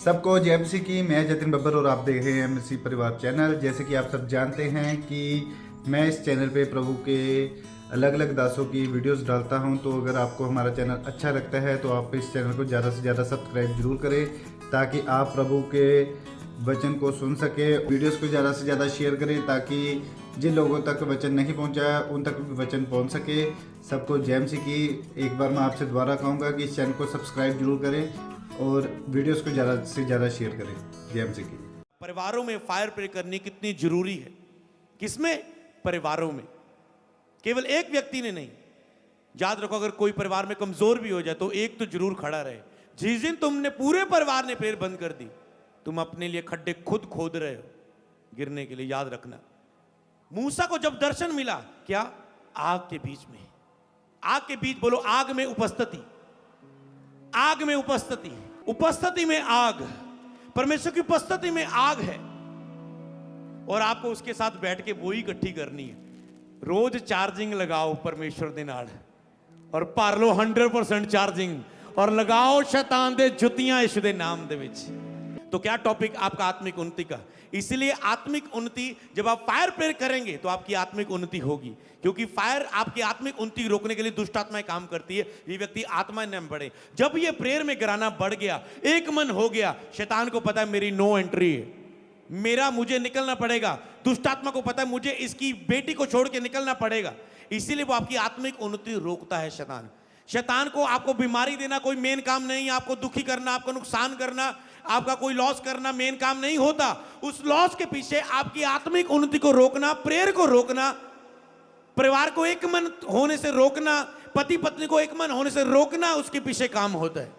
सबको जय मसीह की। मैं जतिन बब्बर और आप देख रहे हैं मसीह परिवार चैनल। जैसे कि आप सब जानते हैं कि मैं इस चैनल पे प्रभु के अलग अलग दासों की वीडियोस डालता हूं, तो अगर आपको हमारा चैनल अच्छा लगता है तो आप इस चैनल को ज़्यादा से ज़्यादा सब्सक्राइब जरूर करें, ताकि आप प्रभु के वचन को सुन सके। वीडियोस को ज़्यादा से ज़्यादा शेयर करें ताकि जिन लोगों तक वचन नहीं पहुंचा उन तक भी वचन पहुंच सके। सबको जय मसीह की। एक बार मैं आपसे दोबारा कहूँगा कि इस चैनल को सब्सक्राइब जरूर करें और वीडियोस को ज़्यादा से ज़्यादा शेयर करें। जय मसीह की। परिवारों में फायर प्रे करनी कितनी जरूरी है। किसमें? परिवारों में। केवल एक व्यक्ति ने नहीं, याद रखो, अगर कोई परिवार में कमजोर भी हो जाए तो एक तो जरूर खड़ा रहे। जिस दिन तुमने पूरे परिवार ने प्रेयर बंद कर दी, तुम अपने लिए खड्डे खुद खोद रहे हो गिरने के लिए। याद रखना, मूसा को जब दर्शन मिला, क्या? आग के बीच में। आग के बीच, बोलो आग में उपस्थिति। आग में उपस्थिति, उपस्थिति में आग, परमेश्वर की उपस्थिति में आग है और आपको उसके साथ बैठ के वो ही इकट्ठी करनी है। रोज चार्जिंग लगाओ परमेश्वर दे नाल और भर लो 100% चार्जिंग और लगाओ शैतान दे जुतियां यीशु दे नाम दे विच। तो क्या टॉपिक आपका आत्मिक उन्नति का। इसलिए आत्मिक उन्नति, जब आप फायर प्रेयर करेंगे तो आपकी आत्मिक उन्नति होगी, क्योंकि फायर आपकी आत्मिक उन्नति रोकने के लिए दुष्ट आत्माएं काम करती है। ये व्यक्ति आत्मा न बढ़े। जब ये प्रेयर में गिराना बढ़ गया, एक मन हो गया, शैतान को पता है मेरी नो एंट्री है, मेरा मुझे निकलना पड़ेगा। दुष्ट आत्मा को पता है मुझे इसकी बेटी को छोड़ के निकलना पड़ेगा। इसीलिए वो आपकी आत्मिक उन्नति रोकता है। शैतान को आपको बीमारी देना कोई मेन काम नहीं है। आपको दुखी करना, आपको नुकसान करना, आपका कोई लॉस करना मेन काम नहीं होता। उस लॉस के पीछे आपकी आत्मिक उन्नति को रोकना, प्रेयर को रोकना, परिवार को एक मन होने से रोकना, पति पत्नी को एक मन होने से रोकना, उसके पीछे काम होता है।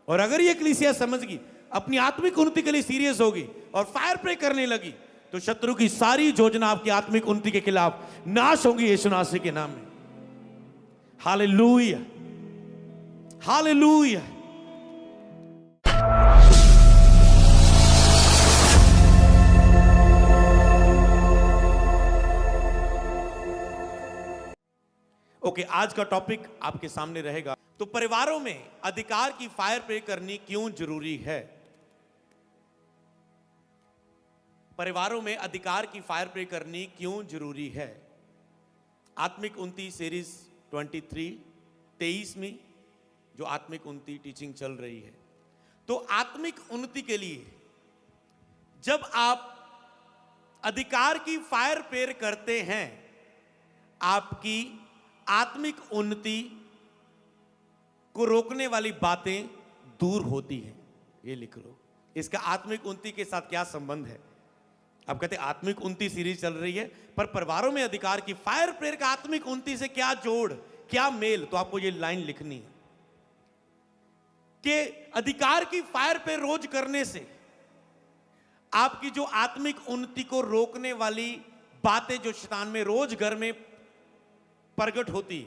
और अगर ये कलीसिया समझ गई, अपनी आत्मिक उन्नति के लिए सीरियस होगी और फायर प्रे करने लगी, तो शत्रु की सारी योजना आपकी आत्मिक उन्नति के खिलाफ नाश होगी यीशु मसीह के नाम में। Hallelujah, hallelujah. ओके, आज का टॉपिक आपके सामने रहेगा। तो परिवारों में अधिकार की फायर प्रे करनी क्यों जरूरी है। परिवारों में अधिकार की फायर प्रे करनी क्यों जरूरी है। आत्मिक उन्नति सीरीज 23 में जो आत्मिक उन्नति टीचिंग चल रही है, तो आत्मिक उन्नति के लिए जब आप अधिकार की फायर प्रेयर करते हैं, आपकी आत्मिक उन्नति को रोकने वाली बातें दूर होती हैं। ये लिख लो, इसका आत्मिक उन्नति के साथ क्या संबंध है। आप कहते हैं आत्मिक उन्नति सीरीज चल रही है, पर परिवारों में अधिकार की फायर प्रेयर का आत्मिक उन्नति से क्या जोड़, क्या मेल। तो आपको ये लाइन लिखनी है कि अधिकार की फायर प्रेयर रोज करने से आपकी जो आत्मिक उन्नति को रोकने वाली बातें जो शैतान में रोज घर में प्रकट होती,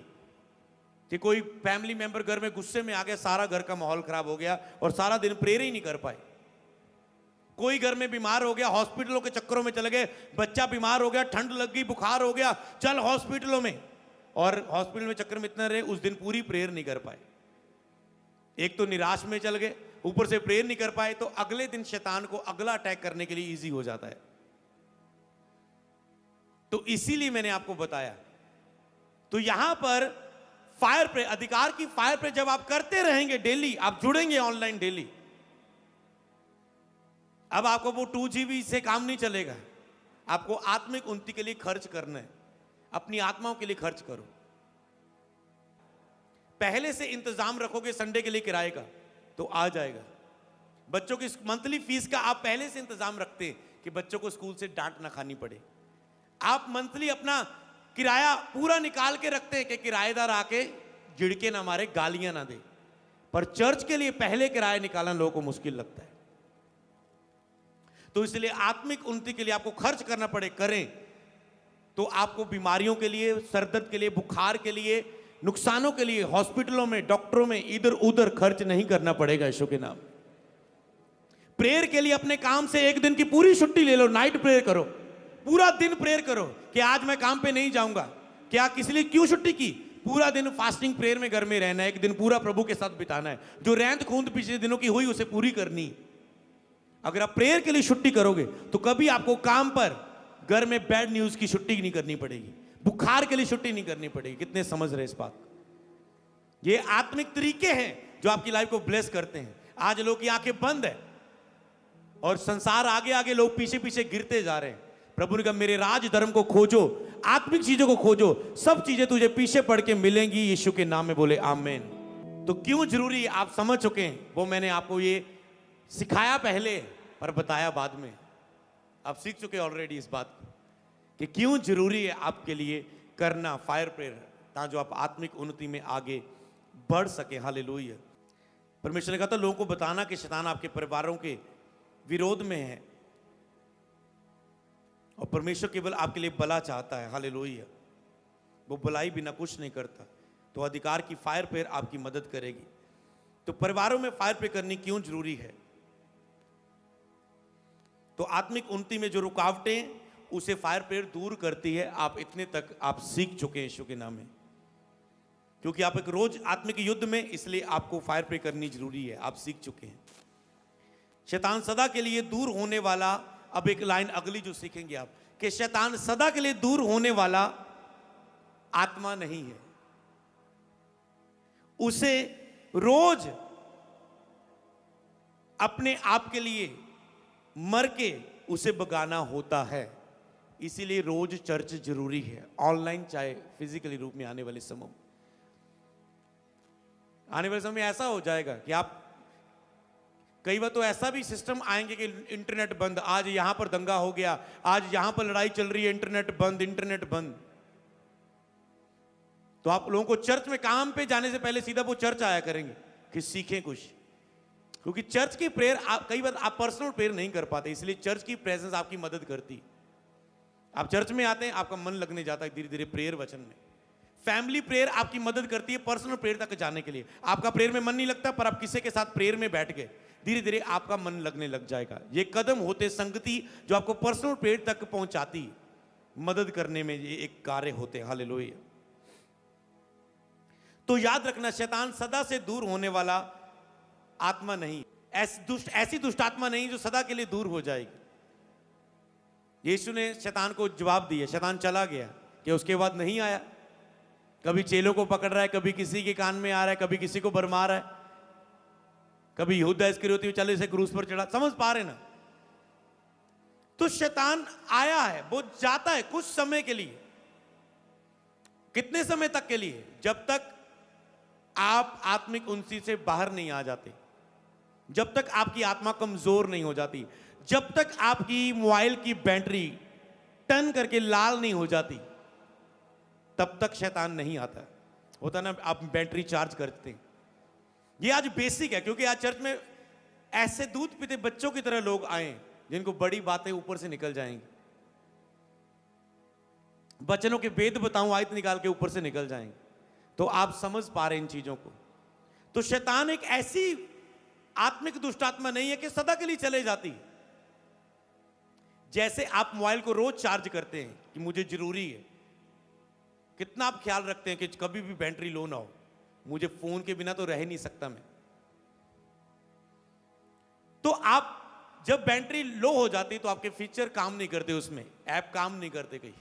कि कोई फैमिली मेंबर घर में गुस्से में आ गया, सारा घर का माहौल खराब हो गया और सारा दिन प्रेयर ही नहीं कर पाए। कोई घर में बीमार हो गया, हॉस्पिटलों के चक्करों में चले गए, बच्चा बीमार हो गया, ठंड लग गई, बुखार हो गया, चल हॉस्पिटलों में, और हॉस्पिटल में चक्कर में इतना रहे, उस दिन पूरी प्रेयर नहीं कर पाए। एक तो निराश में चल गए, ऊपर से प्रेयर नहीं कर पाए, तो अगले दिन शैतान को अगला अटैक करने के लिए इजी हो जाता है। तो इसीलिए मैंने आपको बताया। तो यहां पर फायर प्रे, अधिकार की फायर प्रे जब आप करते रहेंगे डेली, आप जुड़ेंगे ऑनलाइन डेली, अब आपको वो 2GB से काम नहीं चलेगा। आपको आत्मिक उन्नति के लिए खर्च करना है, अपनी आत्माओं के लिए खर्च करो। पहले से इंतजाम रखोगे संडे के लिए किराए का, तो आ जाएगा। बच्चों की मंथली फीस का आप पहले से इंतजाम रखते हैं कि बच्चों को स्कूल से डांट ना खानी पड़े। आप मंथली अपना किराया पूरा निकाल के रखते हैं कि किराएदार आके झिड़के ना मारे, गालियां ना दे। पर चर्च के लिए पहले किराया निकालना लोगों को मुश्किल लगता है। तो इसलिए आत्मिक उन्नति के लिए आपको खर्च करना पड़े, करें, तो आपको बीमारियों के लिए, सरदर्द के लिए, बुखार के लिए, नुकसानों के लिए हॉस्पिटलों में, डॉक्टरों में इधर उधर खर्च नहीं करना पड़ेगा यीशु के नाम। प्रेयर के लिए अपने काम से एक दिन की पूरी छुट्टी ले लो, नाइट प्रेयर करो, पूरा दिन प्रेयर करो कि आज मैं काम पे नहीं जाऊंगा। क्या किस लिए क्यों छुट्टी की? पूरा दिन फास्टिंग प्रेयर में घर में रहना है, एक दिन पूरा प्रभु के साथ बिताना है। जो रैंत खूंद पिछले दिनों की हुई उसे पूरी करनी। अगर आप प्रेयर के लिए छुट्टी करोगे तो कभी आपको काम पर घर में बैड न्यूज की छुट्टी नहीं करनी पड़ेगी, बुखार के लिए छुट्टी नहीं करनी पड़ेगी। कितने समझ रहे इस बात? ये आत्मिक तरीके हैं जो आपकी लाइफ को ब्लेस करते हैं। आज लोग की आंखें बंद है और संसार आगे आगे, लोग पीछे पीछे गिरते जा रहे हैं। प्रभु ने कहा मेरे राज धर्म को खोजो, आत्मिक चीजों को खोजो, सब चीजें तुझे पीछे पड़ के मिलेंगी। यीशु के नाम में बोले आमीन। तो क्यों जरूरी है आप समझ चुके हैं, वो मैंने आपको ये सिखाया पहले पर बताया बाद में। आप सीख चुके ऑलरेडी इस बात को कि क्यों जरूरी है आपके लिए करना फायर प्रेयर, ताकि आप आत्मिक उन्नति में आगे बढ़ सके। हालेलुया। परमेश्वर ने कहा था लोगों को बताना कि शैतान आपके परिवारों के विरोध में है और परमेश्वर केवल आपके लिए भला चाहता है। हालेलुया। वो भलाई बिना कुछ नहीं करता। तो अधिकार की फायर प्रेयर आपकी मदद करेगी। तो परिवारों में फायर प्रेयर करनी क्यों जरूरी है? तो आत्मिक उन्नति में जो रुकावटें, उसे फायर प्रेयर दूर करती है। आप इतने तक आप सीख चुके हैं यीशु के नाम में, क्योंकि आप एक रोज आत्मिक युद्ध में, इसलिए आपको फायर प्रेयर करनी जरूरी है। आप सीख चुके हैं। शैतान सदा के लिए दूर होने वाला, अब एक लाइन अगली जो सीखेंगे आप, कि शैतान सदा के लिए दूर होने वाला आत्मा नहीं है। उसे रोज अपने आप के लिए मर के उसे भगाना होता है। इसीलिए रोज चर्च जरूरी है, ऑनलाइन चाहे फिजिकली रूप में। आने वाले समय ऐसा हो जाएगा कि आप, कई बार तो ऐसा भी सिस्टम आएंगे कि इंटरनेट बंद, आज यहां पर दंगा हो गया, आज यहां पर लड़ाई चल रही है, इंटरनेट बंद, इंटरनेट बंद। तो आप लोगों को चर्च में काम पे जाने से पहले सीधा वो चर्च आया करेंगे कि सीखें कुछ, क्योंकि चर्च की प्रेयर आप, कई बार आप पर्सनल प्रेयर नहीं कर पाते, इसलिए चर्च की प्रेजेंस आपकी मदद करती। आप चर्च में आते हैं, आपका मन लगने जाता है धीरे धीरे प्रेयर वचन में। फैमिली प्रेयर आपकी मदद करती है पर्सनल प्रेयर तक जाने के लिए। आपका प्रेयर में मन नहीं लगता, पर आप किसी के साथ प्रेयर में बैठ गए, धीरे धीरे आपका मन लगने लग जाएगा। ये कदम होते संगति जो आपको पर्सनल प्रेयर तक पहुंचाती, मदद करने में ये एक कार्य होते हैं। हालेलुया। तो याद रखना, शैतान सदा से दूर होने वाला आत्मा नहीं, ऐसी दुष्ट आत्मा नहीं जो सदा के लिए दूर हो जाएगी। यीशु ने शैतान को जवाब दिया, शैतान चला गया कि उसके बाद नहीं आया। कभी चेलों को पकड़ रहा है, कभी किसी के कान में आ रहा है, कभी किसी को भरमा रहा है, कभी यहूदा इस्करियोती चले से क्रूस पर चढ़ा। समझ पा रहे ना? तो शैतान आया है, वो जाता है कुछ समय के लिए। कितने समय तक के लिए? जब तक आप आत्मिक उन्नति से बाहर नहीं आ जाते, जब तक आपकी आत्मा कमजोर नहीं हो जाती, जब तक आपकी मोबाइल की बैटरी टर्न करके लाल नहीं हो जाती, तब तक शैतान नहीं आता। होता ना, आप बैटरी चार्ज करते हैं। ये आज बेसिक है, क्योंकि आज चर्च में ऐसे दूध पीते बच्चों की तरह लोग आए जिनको बड़ी बातें ऊपर से निकल जाएंगी। बच्चों के वेद बताऊं, आयत निकाल के ऊपर से निकल जाएंगे। तो आप समझ पा रहे इन चीजों को। तो शैतान एक ऐसी आत्मिक दुष्ट आत्मा नहीं है कि सदा के लिए चले जाती। जैसे आप मोबाइल को रोज चार्ज करते हैं कि मुझे जरूरी है, कितना आप ख्याल रखते हैं कि कभी भी बैटरी लो ना हो, मुझे फोन के बिना तो रह नहीं सकता मैं। तो आप जब बैटरी लो हो जाती तो आपके फीचर काम नहीं करते, उसमें ऐप काम नहीं करते कहीं।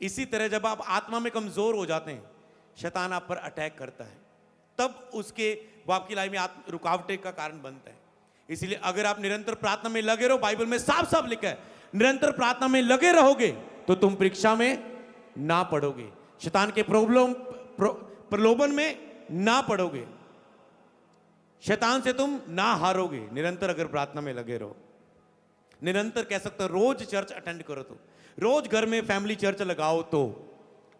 इसी तरह जब आप आत्मा में कमजोर हो जाते हैं, शैतान आप पर अटैक करता है, तब उसके वो आपकी लाइफ में रुकावटें का कारण बनता है। इसलिए अगर आप निरंतर प्रार्थना में लगे रहो, बाइबल में साफ साफ लिखा है, निरंतर प्रार्थना में लगे रहोगे तो तुम परीक्षा में ना पड़ोगे, शैतान के प्रलोभन में ना पड़ोगे, शैतान से तुम ना हारोगे। निरंतर अगर प्रार्थना में लगे रहो, निरंतर कह सकते हो, रोज चर्च अटेंड करो, तो रोज घर में फैमिली चर्च लगाओ तो।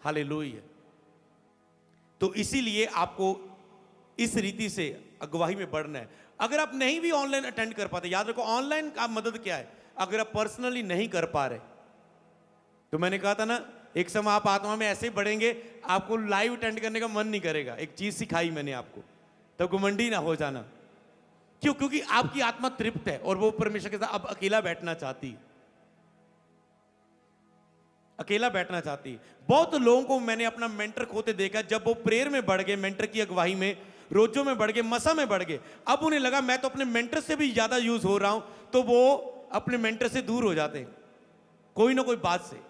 हालेलुया। तो इसीलिए आपको इस रीति से अगुवाई में बढ़ना है। अगर आप नहीं भी ऑनलाइन अटेंड कर पाते, याद रखो ऑनलाइन का मदद क्या है। अगर आप पर्सनली नहीं कर पा रहे, तो मैंने कहा था ना, एक समय आप आत्मा में ऐसे ही बढ़ेंगे, आपको लाइव अटेंड करने का मन नहीं करेगा। एक चीज सिखाई मैंने आपको, तब घमंडी ना हो जाना। क्यों? क्योंकि आपकी आत्मा तृप्त है और वो परमेश्वर के साथ अब अकेला बैठना चाहती, अकेला बैठना चाहती। बहुत लोगों को मैंने अपना मेंटर खोते देखा, जब वो प्रेयर में बढ़ गए मेंटर की अगुवाई में, रोजो में बढ़ गए, मसा में बढ़ गए। अब उन्हें लगा मैं तो अपने मेंटर से भी ज्यादा यूज हो रहा हूं, तो वो अपने मेंटर से दूर हो जाते हैं, कोई ना कोई बात से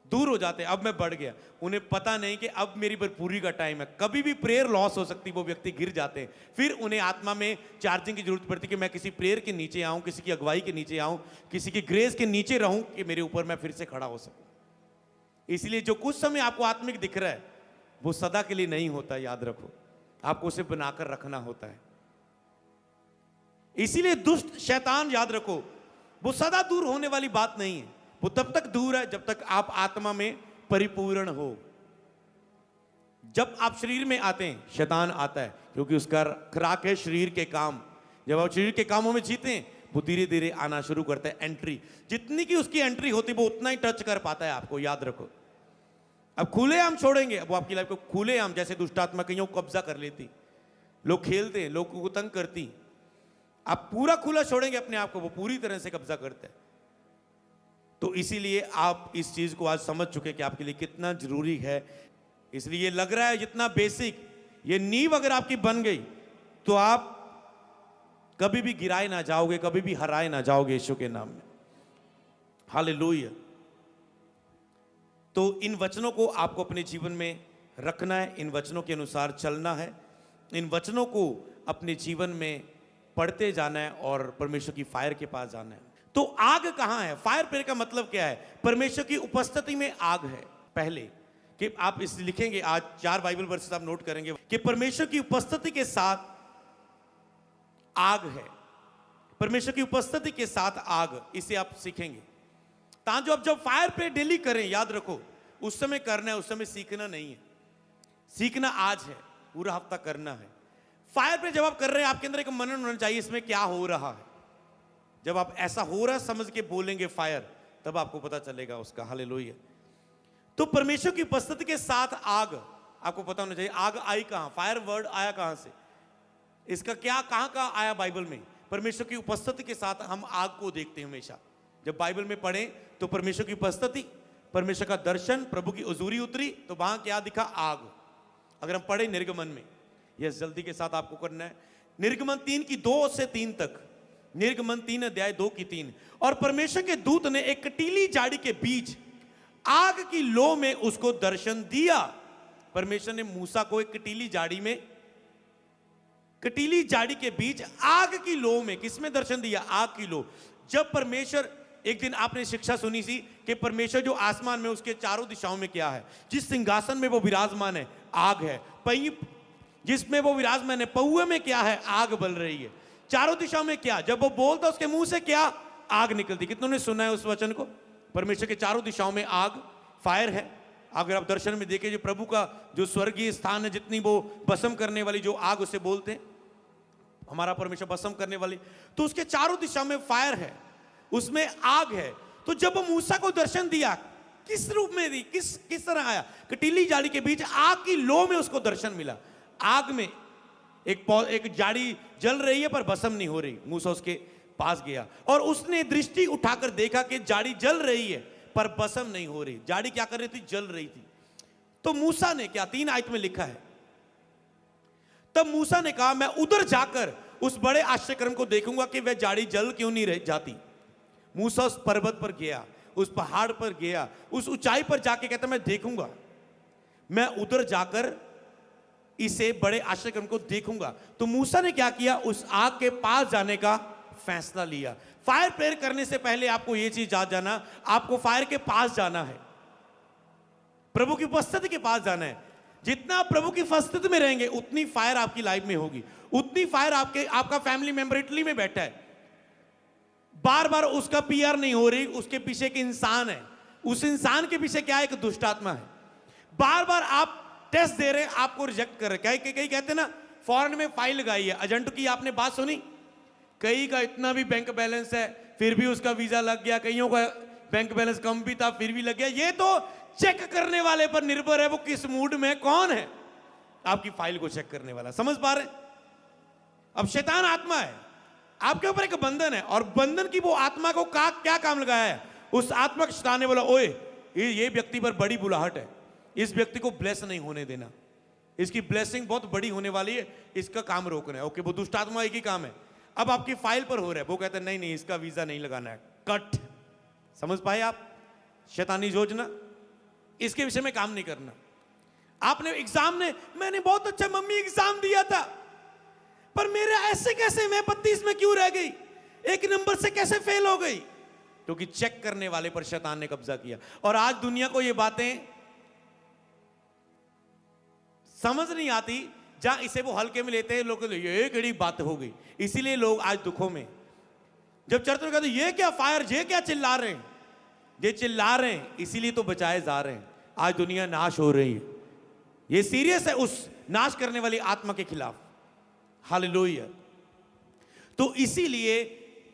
दूर हो जाते हैं। अब मैं बढ़ गया, उन्हें पता नहीं कि अब मेरी भरपूरी का टाइम है, कभी भी प्रेयर लॉस हो सकती, वो व्यक्ति गिर जाते हैं। फिर उन्हें आत्मा में चार्जिंग की जरूरत पड़ती कि मैं किसी प्रेयर के नीचे आऊं, किसी की अगुवाई के नीचे आऊं, किसी की ग्रेस के नीचे रहूं कि मेरे ऊपर मैं फिर से खड़ा हो सकूं। इसलिए जो कुछ समय आपको आत्मिक दिख रहा है वो सदा के लिए नहीं होता, याद रखो, आपको उसे बनाकर रखना होता है। इसीलिए दुष्ट शैतान, याद रखो, वो सदा दूर होने वाली बात नहीं है, वो तब तक दूर है जब तक आप आत्मा में परिपूर्ण हो। जब आप शरीर में आते हैं शैतान आता है, क्योंकि उसका खुराक है शरीर के काम। जब आप शरीर के कामों में जीते हैं वो धीरे धीरे आना शुरू करता है एंट्री, जितनी की उसकी एंट्री होती है वो उतना ही टच कर पाता है आपको, याद रखो। अब खुलेआम छोड़ेंगे, अब वो आपकी लाइफ को खुलेआम, जैसे दुष्टात्मा कईयों को कब्जा कर लेती, लोग खेलते हैं, लोगों को तंग करती, आप पूरा खुला छोड़ेंगे अपने आप को, वो पूरी तरह से कब्जा करता है। तो इसीलिए आप इस चीज को आज समझ चुके कि आपके लिए कितना जरूरी है। इसलिए ये लग रहा है जितना बेसिक, ये नींव अगर आपकी बन गई तो आप कभी भी गिराए ना जाओगे, कभी भी हराए ना जाओगे यीशु के नाम में। हालेलुया। तो इन वचनों को आपको अपने जीवन में रखना है, इन वचनों के अनुसार चलना है, इन वचनों को अपने जीवन में पढ़ते जाना है और परमेश्वर की फायर के पास जाना है। तो आग कहां है? फायर प्रेयर का मतलब क्या है? परमेश्वर की उपस्थिति में आग है। पहले कि आप इस लिखेंगे, आज 4 बाइबल वर्सेस आप नोट करेंगे कि परमेश्वर की उपस्थिति के साथ आग है, परमेश्वर की उपस्थिति के साथ आग, इसे आप सीखेंगे। ताकि आप जब फायर प्रेयर डेली करें, याद रखो, उस समय करना है, उस समय सीखना नहीं है। सीखना आज है, पूरा हफ्ता करना है। फायर प्रेयर जब आप कर रहे हैं, आपके अंदर एक मनन होना चाहिए इसमें क्या हो रहा है। जब आप ऐसा हो रहा समझ के बोलेंगे फायर, तब आपको पता चलेगा उसका। हालेलुया। तो परमेश्वर की उपस्थिति के साथ आग, आपको पता होना चाहिए आग आई कहां, फायर वर्ड आया कहां से, इसका क्या कहां कहां आया बाइबल में। परमेश्वर की उपस्थिति के साथ हम आग को देखते हैं हमेशा। जब बाइबल में पढ़ें तो परमेश्वर की उपस्थिति, परमेश्वर का दर्शन, प्रभु की हुजूरी उतरी, तो वहां क्या दिखा? आग। अगर हम पढ़े निर्गमन में, यह जल्दी के साथ आपको करना है, निर्गमन 3 की 2 से 3 तक, निर्गमन 3 अध्याय 2 की 3। और परमेश्वर के दूत ने एक कटीली झाड़ी के बीच आग की लो में उसको दर्शन दिया। परमेश्वर ने मूसा को एक कटीली झाड़ी में, कटीली झाड़ी के बीच आग की लो में, किसमें दर्शन दिया? आग की लो। जब परमेश्वर, एक दिन आपने शिक्षा सुनी सी कि परमेश्वर जो आसमान में, उसके चारों दिशाओं में क्या है? जिस सिंहासन में वो विराजमान है आग है, जिसमें वो विराजमान है पहुए में क्या है? आग बल रही है। चारों दिशाओं में क्या? जब वो बोलता उसके मुंह से क्या? आग निकलती। कितनों ने सुना है उस वचन को? परमेश्वर के चारों दिशाओं में आग, फायर है। अगर आप दर्शन में देखें, जो प्रभु का जो स्वर्गीय स्थान है, जितनी वो भस्म करने वाली जो आग उसे बोलते हैं, हमारा परमेश्वर भस्म करने वाली, तो उसके चारों दिशाओं में फायर है, उसमें आग है। तो जब वो मूसा को दर्शन दिया, किस रूप में दी, किस तरह आया? कटीली झाड़ी के बीच आग की लो में उसको दर्शन मिला। आग में एक झाड़ी जल रही है पर भस्म नहीं हो रही। मूसा उसके पास गया और उसने दृष्टि उठाकर देखा कि झाड़ी जल रही है पर भस्म नहीं हो रही। झाड़ी क्या कर रही थी? जल रही थी। तो मूसा ने क्या, 3 आयत में लिखा है, तब मूसा ने कहा मैं उधर जाकर उस बड़े आश्चर्यक्रम को देखूंगा कि वह झाड़ी जल क्यों नहीं रह जाती। मूसा उस पर्वत पर गया, उस पहाड़ पर गया, उस ऊंचाई पर जाके कहता मैं देखूंगा, मैं उधर जाकर इसे बड़े आश्चर्यक्रम को देखूंगा। तो मूसा ने क्या किया? उस आग के पास जाने का फैसला लिया। फायर प्रेयर करने से पहले आपको यह चीज याद जाना, आपको फायर के पास जाना है, प्रभु की उपस्थिति के पास जाना है। जितना आप प्रभु की उपस्थिति में रहेंगे उतनी फायर आपकी लाइफ में होगी, उतनी फायर आपका फैमिली मेंबर इटली में बैठा है, बार बार उसका पीआर नहीं हो रही, उसके पीछे एक इंसान है, उस इंसान के पीछे क्या है? एक दुष्ट आत्मा है। बार बार आप टेस्ट दे रहे हैं, आपको रिजेक्ट कर रहे हैं। कई कहते हैं ना फॉरेन में फाइल लगाई है, एजेंट की आपने बात सुनी? कई का इतना भी बैंक बैलेंस है फिर भी उसका वीजा लग गया, कईयों का बैंक बैलेंस कम भी था फिर भी लग गया। ये तो चेक करने वाले पर निर्भर है, वो किस मूड में, कौन है आपकी फाइल को चेक करने वाला। समझ पा रहे? अब शैतान आत्मा है, आपके ऊपर एक बंधन है, और बंधन की वो आत्मा को क्या काम लगाया है? उस आत्मा को सताने वाला, ओए ये व्यक्ति पर बड़ी बुलाहट है, इस व्यक्ति को ब्लेस नहीं होने देना, इसकी ब्लेसिंग बहुत बड़ी होने वाली है, इसका काम रोकना है। ओके, वो दुष्ट आत्मा एक ही काम है। अब आपकी फाइल पर हो रहा है, वो कहते हैं नहीं नहीं इसका वीजा नहीं लगाना है, कट। समझ पाए आप शैतानी योजना? इसके विषय में काम नहीं करना। आपने एग्जाम ने, मैंने बहुत अच्छा मम्मी एग्जाम दिया था, पर मेरे ऐसे कैसे, मैं 32 में क्यों रह गई, एक नंबर से कैसे फेल हो गई? क्योंकि चेक करने वाले पर शैतान ने कब्जा किया। और आज दुनिया को ये बातें समझ नहीं आती, जहां इसे वो हल्के में लेते हैं। लोग ये बड़ी बात हो गई, इसीलिए लोग आज दुखों में। जब चर्च में कहते ये क्या फायर, ये क्या चिल्ला रहे हैं, ये चिल्ला रहे हैं इसीलिए तो बचाए जा रहे हैं। आज दुनिया नाश हो रही है, ये सीरियस है उस नाश करने वाली आत्मा के खिलाफ। हालेलुया। तो इसीलिए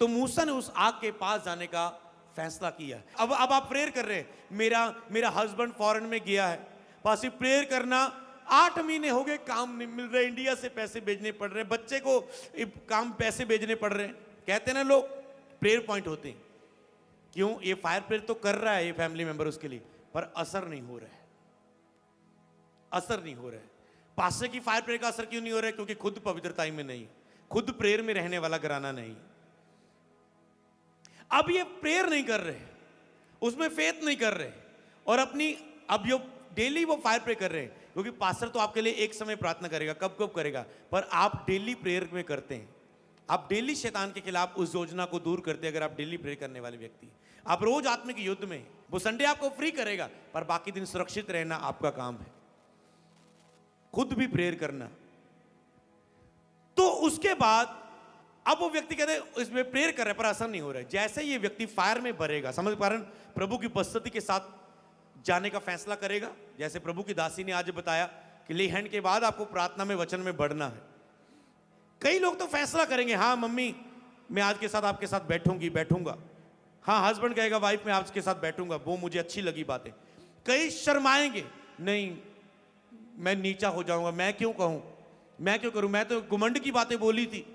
तो मूसा ने उस आग के पास जाने का फैसला किया। अब आप प्रेयर कर रहे हैं, मेरा हस्बैंड फॉरेन में गया है, पास प्रेयर करना, 8 महीने हो गए, काम नहीं मिल रहे, इंडिया से पैसे भेजने पड़ रहे हैं, बच्चे को काम पैसे भेजने पड़ रहे हैं। कहते हैं ना लोग प्रेयर पॉइंट होते हैं। क्यों? ये फायर प्रेयर तो कर रहा है ये फैमिली मेंबर उसके लिए, पर असर नहीं हो रहा है, असर नहीं हो रहा है। पास्टर की फायर प्रेयर का असर क्यों नहीं हो रहा है? क्योंकि खुद पवित्रता में नहीं, खुद प्रेयर में रहने वाला घराना नहीं। अब ये प्रेयर नहीं कर रहे, उसमें फेथ नहीं कर रहे, और अपनी अब जो डेली वो फायर प्रे कर रहे हैं, क्योंकि पास्टर तो आपके लिए एक समय प्रार्थना करेगा, कब कब करेगा, पर आप डेली प्रेयर में करते हैं। आप डेली शैतान के खिलाफ उस योजना को दूर करते हैं। अगर आप डेली प्रे करने वाले व्यक्ति, आप रोज आत्मिक युद्ध में, वो संडे आपको फ्री करेगा, पर बाकी दिन सुरक्षित रहना आपका काम है, खुद भी प्रेयर करना। तो उसके बाद अब वो व्यक्ति कहते हैं इसमें प्रेयर कर रहे पर असर नहीं हो रहा है। जैसे ये व्यक्ति फायर में भरेगा, समझ पा रहे हैं, प्रभु की उपस्थिति के साथ जाने का फैसला करेगा। जैसे प्रभु की दासी ने आज बताया कि ले हैंड के बाद आपको प्रार्थना में, वचन में बढ़ना है। कई लोग तो फैसला करेंगे, हाँ मम्मी मैं आज के साथ आपके साथ बैठूंगा। हाँ हस्बैंड कहेगा वाइफ मैं आज के साथ बैठूंगा, वो मुझे अच्छी लगी बातें। कई शर्माएंगे, नहीं मैं नीचा हो जाऊंगा, मैं क्यों कहूं, मैं क्यों करूं, मैं तो घुमंड की बातें बोली थी,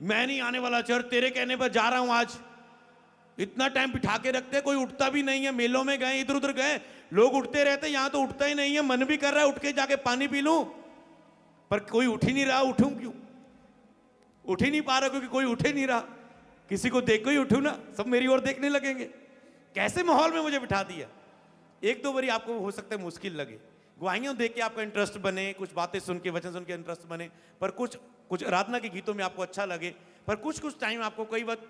मैं नहीं आने वाला चर्च, तेरे कहने पर जा रहा हूं। आज इतना टाइम बिठा के रखते, कोई उठता भी नहीं है। मेलों में गए, इधर उधर गए, लोग उठते रहते, यहां तो उठता ही नहीं है। मन भी कर रहा है उठ के जाके पानी पी लूं, पर कोई उठ ही नहीं रहा। उठूं क्यों? उठ ही नहीं पा रहा, क्योंकि कोई उठ ही नहीं रहा। किसी को देख को ही उठूं ना, सब मेरी ओर देखने लगेंगे। कैसे माहौल में मुझे बिठा दिया। एक दो बारी आपको हो सकता है मुश्किल लगे, गवाहियां देख के आपका इंटरेस्ट बने, कुछ बातें सुन के, वचन सुन के इंटरेस्ट बने, पर कुछ आराधना के गीतों में आपको अच्छा लगे, पर कुछ टाइम आपको कई वक्त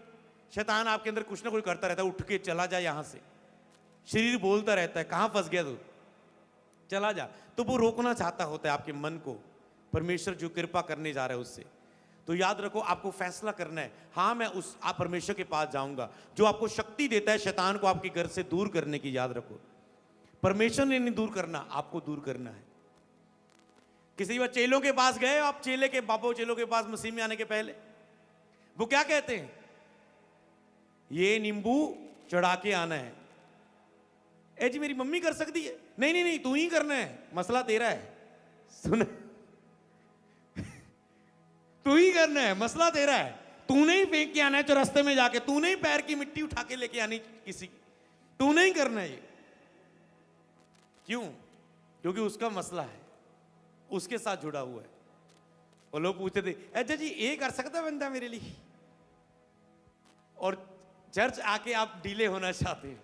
शैतान आपके अंदर कुछ ना कुछ करता रहता है। उठ के चला जा यहां से, शरीर बोलता रहता है कहां फंस गया तू, चला जा। तो वो रोकना चाहता होता है आपके मन को, परमेश्वर जो कृपा करने जा रहा है उससे। तो याद रखो, आपको फैसला करना है, हाँ मैं उस आप परमेश्वर के पास जाऊंगा जो आपको शक्ति देता है शैतान को आपके घर से दूर करने की। याद रखो, परमेश्वर ने नहीं दूर करना, आपको दूर करना है। किसी बार चेलों के पास गए, आप चेले के बाबू चेलों के पास मसीह में आने के पहले वो क्या कहते हैं, ये नींबू चढ़ा के आना है। ए जी मेरी मम्मी कर सकती है, नहीं नहीं नहीं तू ही करना है, मसला तेरा है। सुन तू ही करना है, मसला तेरा है, तूने ही फेंक के आना है चौरास्ते में जाके, तूने ही पैर की मिट्टी उठा के लेके आनी किसी की, तूने ही करना है ये। क्यों? क्योंकि उसका मसला है, उसके साथ जुड़ा हुआ है। और लोग पूछते थे अच्छा जी ये कर सकता बंदा मेरे लिए, और चर्च आके आप डीले होना चाहते हैं।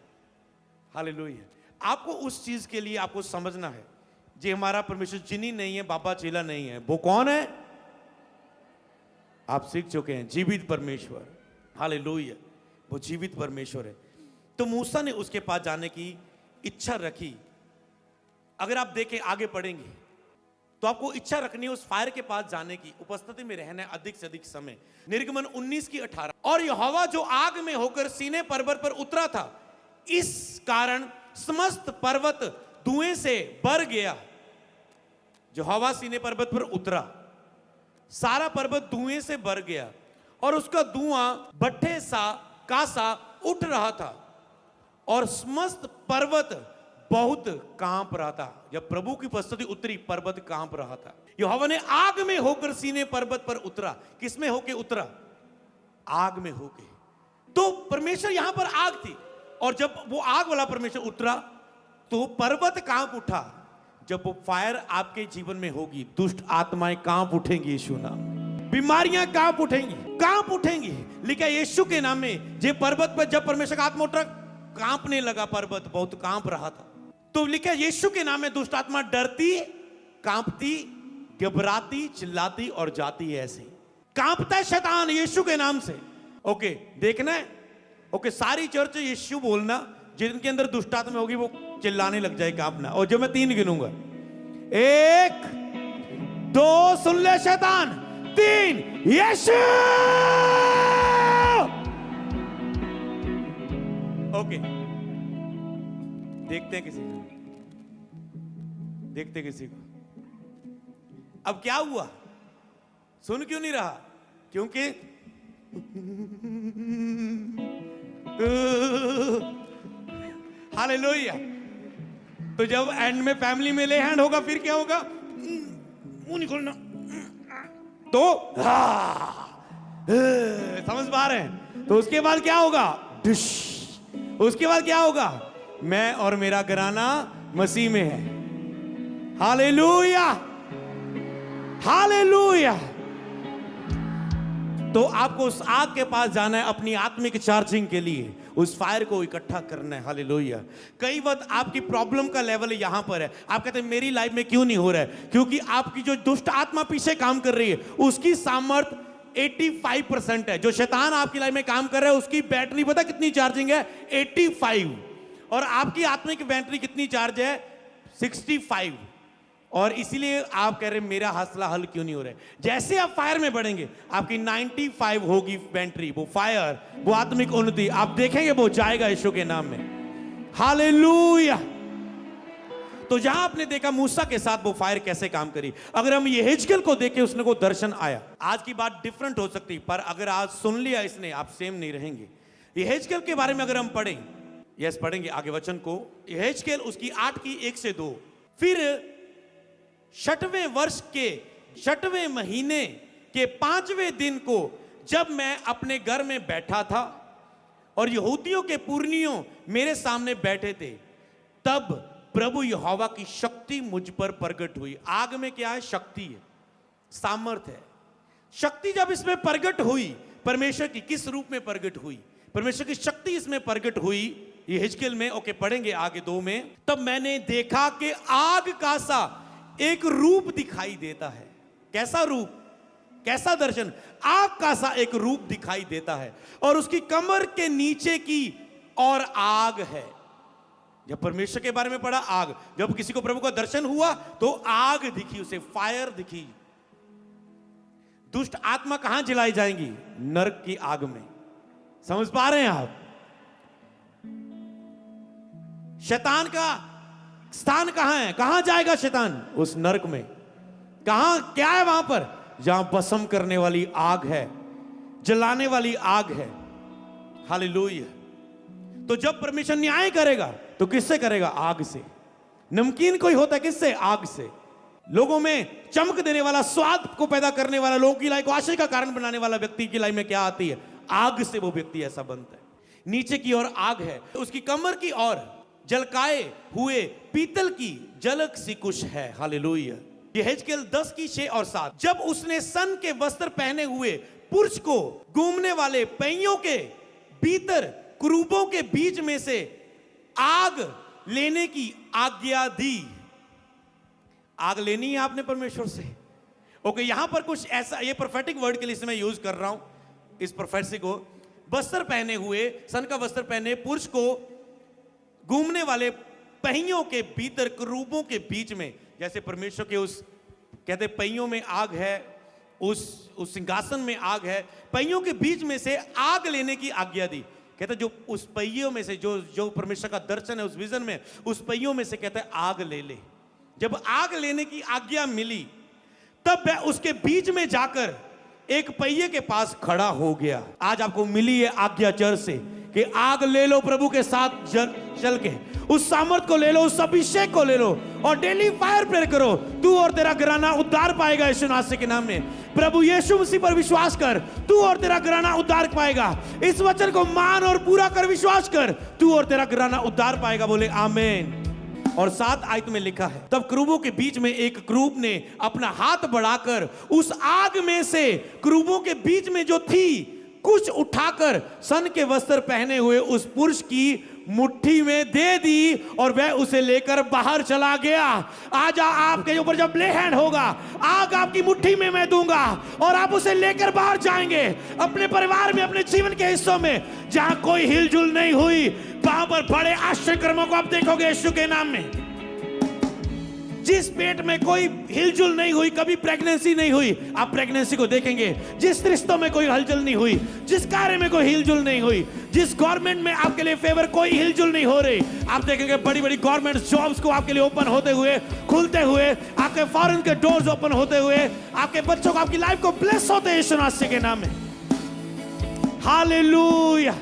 हालेलुया। आपको उस चीज के लिए आपको समझना है, जे हमारा परमेश्वर जिनी नहीं है, बाबा चेला नहीं है, वो कौन है? आप सीख चुके हैं, जीवित परमेश्वर। हालेलुया, वो जीवित परमेश्वर है। तो मूसा ने उसके पास जाने की इच्छा रखी। अगर आप देखें आगे पढ़ेंगे तो आपको इच्छा रखनी है उस फायर के पास जाने की, उपस्थिति में रहना है अधिक से अधिक समय। निर्गमन 19:18, और यहोवा जो आग में होकर सीने पर्वत पर उतरा था, इस कारण समस्त पर्वत धुएं से भर गया। जो हवा सीने पर्वत पर उतरा, सारा पर्वत धुएं से भर गया, और उसका धुआं भट्ठे सा उठ रहा था, और समस्त पर्वत बहुत कांप रहा था। जब प्रभु की उपस्थिति उतरी, पर्वत कांप रहा था। यहोवा ने आग में होकर सीने पर्वत पर उतरा। किस में होके उतरा? आग में होके। तो परमेश्वर यहां पर आग थी, और जब वो आग वाला परमेश्वर उतरा तो पर्वत कांप उठा। जब वो फायर आपके जीवन में होगी, दुष्ट आत्माएं कांप उठेंगी यीशु नाम में, बीमारियां कांप उठेंगी। लिखा यीशु के नाम में। जे पर्वत पर जब परमेश्वर का आत्मा उतरा, कांपने लगा, पर्वत बहुत कांप रहा था। तो लिखा यीशु के नाम में दुष्ट आत्मा डरती, कांपती, घबराती, चिल्लाती और जाती है। ऐसे कांपता है शैतान यीशु के नाम से। ओके, देखना है। ओके, सारी चर्च यीशु बोलना, जिनके अंदर दुष्ट आत्मा होगी वो चिल्लाने लग जाए, कांपना। और जब मैं 3 गिनूंगा, 1 2 सुन ले शैतान, 3 यीशु। ओके, देखते हैं किसी को। अब क्या हुआ? सुन क्यों नहीं रहा? क्योंकि हालेलुया। तो जब एंड में फैमिली में ले हैंड होगा, फिर क्या होगा? मुंह नहीं खोलना। तो समझ पा रहे हैं? तो उसके बाद क्या होगा? डिश। उसके बाद क्या होगा? मैं और मेरा घराना मसीह में है। Hallelujah, hallelujah. तो आपको उस आग के पास जाना है अपनी आत्मिक चार्जिंग के लिए, उस फायर को इकट्ठा करना है। हालेलुया। कई वक्त आपकी प्रॉब्लम का लेवल यहां पर है। आप कहते हैं मेरी लाइफ में क्यों नहीं हो रहा है? क्योंकि आपकी जो दुष्ट आत्मा पीछे काम कर रही है, उसकी सामर्थ 85% है। जो शैतान आपकी लाइफ में काम कर रहा है, उसकी बैटरी पता कितनी चार्जिंग है? 85। और आपकी आत्मिक बैटरी कितनी चार्ज है? 65। और इसीलिए आप कह रहे हैं मेरा हौसला हल क्यों नहीं हो रहा है? जैसे आप फायर में बढ़ेंगे, आपकी 95 होगी बैटरी, वो फायर, वो आत्मिक उन्नति, आप देखेंगे वो जाएगा यीशु के नाम में। हालेलुया। तो जहां आपने देखा मूसा के साथ वो फायर कैसे काम करी, अगर हम ये हिजकिय्याह को देखें, उसने को दर्शन आया। आज की बात डिफरेंट हो सकती, पर अगर आज सुन लिया इसने, आप सेम नहीं रहेंगे। ये हिजकिय्याह के बारे में अगर हम पढ़ें, यस पढ़ेंगे आगे वचन को, ये हिजकिय्याह उसकी 8 की 1 से 2। फिर 6वें वर्ष के 6वें महीने के 5वें दिन को, जब मैं अपने घर में बैठा था और यहूदियों के पुरनियों मेरे सामने बैठे थे, तब प्रभु यहोवा की शक्ति मुझ पर प्रकट हुई। आग में क्या है? शक्ति है, सामर्थ है। शक्ति जब इसमें प्रकट हुई, परमेश्वर की किस रूप में प्रकट हुई? परमेश्वर की शक्ति इसमें प्रकट हुई, ये हिजकिय्याह में। ओके, पढ़ेंगे आगे 2 में। तब मैंने देखा कि आग का सा एक रूप दिखाई देता है। कैसा रूप? कैसा दर्शन? आग का सा एक रूप दिखाई देता है, और उसकी कमर के नीचे की और आग है। जब परमेश्वर के बारे में पढ़ा, आग। जब किसी को प्रभु का दर्शन हुआ तो आग दिखी, उसे फायर दिखी। दुष्ट आत्मा कहां जलाई जाएंगी? नरक की आग में। समझ पा रहे हैं आप? शैतान का स्थान कहां है? कहां जाएगा शैतान? उस नरक में। कहां? क्या है वहां पर? जहां भस्म करने वाली आग है, जलाने वाली आग है। हालेलुया। तो जब परमेश्वर न्याय करेगा तो किससे करेगा? आग से। नमकीन कोई होता है किससे? आग से। लोगों में चमक देने वाला, स्वाद को पैदा करने वाला, लोगों की लाइफ को आशय का कारण बनाने वाला व्यक्ति की लाइफ में क्या आती है? आग से वो व्यक्ति ऐसा बनता है। नीचे की ओर आग है, उसकी कमर की ओर जलकाए हुए पीतल की झलक सी कुछ है। हालेलुया। ये हिजकिय्याह 10 की 6 और 7। जब उसने सन के वस्त्र पहने हुए पुरुष को घूमने वाले पहियों के भीतर कुरूबों के बीच में से आग लेने की आज्ञा दी। आग लेनी है आपने परमेश्वर से। ओके, यहां पर कुछ ऐसा, ये प्रोफेटिक वर्ड के लिए मैं यूज कर रहा हूं इस प्रोफेसी को। वस्त्र पहने हुए, सन का वस्त्र पहने पुरुष को घूमने वाले पहियों के भीतर कुरूबों के बीच में, जैसे परमेश्वर के उस कहते पहियों में आग है, उस सिंहासन में आग है, पहियों के बीच में से आग लेने की आज्ञा दी। कहते जो उस पहियों में से जो परमेश्वर का दर्शन है उस विजन में, उस पहियों में से कहते आग ले ले। जब आग लेने की आज्ञा मिली, तब वह उसके बीच में जाकर एक पहिए के पास खड़ा हो गया। आज आपको मिली है आज्ञा चर्च से कि आग ले लो, प्रभु के साथ चल के उस सामर्थ को ले लो, उस अभिषेक को ले लो और डेली फायर प्रेयर करो। तू और तेरा घराना उद्धार पाएगा यीशु नासरी के नाम में। प्रभु यीशु मसीह पर विश्वास कर, तू और तेरा घराना उद्धार पाएगा। इस वचन को मान और पूरा कर, विश्वास कर, तू और तेरा घराना उद्धार पाएगा। बोले आमीन। और 7 आयत में लिखा है, तब क्रूबों के बीच में एक क्रूब ने अपना हाथ बढ़ाकर उस आग में से क्रूबों के बीच में जो थी कुछ उठाकर सन के वस्त्र पहने हुए उस पुरुष की मुट्ठी में दे दी और वह उसे लेकर बाहर चला गया। आज आपके ऊपर जब ले हैंड होगा, आग आपकी मुट्ठी में मैं दूंगा और आप उसे लेकर बाहर जाएंगे अपने परिवार में, अपने जीवन के हिस्सों में जहां कोई हिलजुल नहीं हुई, वहां पर बड़े आश्चर्य कर्मों को आप देखोगे यीशु के नाम में। जिस पेट में कोई हिलजुल नहीं हुई, कभी प्रेगनेंसी नहीं हुई, आप प्रेगनेंसी को देखेंगे। जिस रिश्तों में कोई हलचल नहीं हुई, जिस कार्य में कोई हिलजुल नहीं हुई, जिस गवर्नमेंट में आपके लिए फेवर कोई हिलजुल नहीं हो रही, आप देखेंगे बड़ी बड़ी गवर्नमेंट जॉब्स को आपके लिए ओपन होते हुए, खुलते हुए, आपके फॉरेन के डोर्स ओपन होते हुए, आपके बच्चों को, आपकी लाइफ को ब्लेस होते हैं यीशु मसीह के नाम में। हालेलुया।